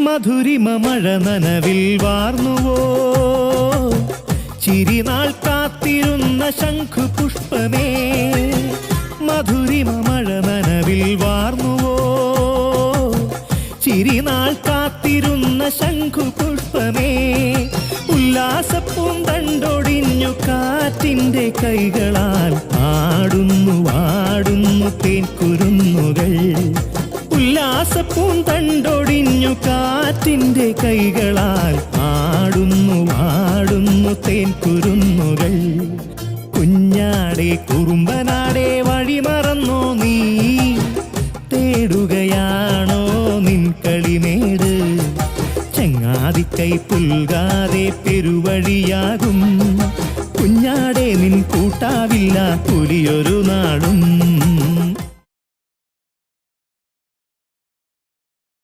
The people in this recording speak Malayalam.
മധുരിമ മഴ നനവിൽ വാർന്നുവോ ചിരിനാൾ കാത്തിരുന്ന ശംഖുപുഷ്പമേ മധുരിമ മഴ നനവിൽ വാർന്നുവോ ചിരിനാൾ കാത്തിരുന്ന ശംഖുപുഷ്പമേ ഉല്ലാസപ്പൂന്തണ്ടൊടിഞ്ഞു കാറ്റിൻ്റെ കൈകളാൽ ആടുന്നു തേൻകുരുന്നുകൾ ഉല്ലാസപ്പൂന്തണ്ടൊടിഞ്ഞു കാറ്റിൻ്റെ കൈകളാൽ ആടുന്നു തേൻകുരുന്നുകൾ കുഞ്ഞാടേ കുറുമ്പനാടേ വഴിമറന്നോ നീ തേടുകയാണോ നിൻ കളിമേട് ചങ്ങാതിക്കൈ പുൽകാതെ പെരുവഴിയാകും കുഞ്ഞാടേ നിൻ കൂട്ടാവില്ല പുലിയൊരു നാടും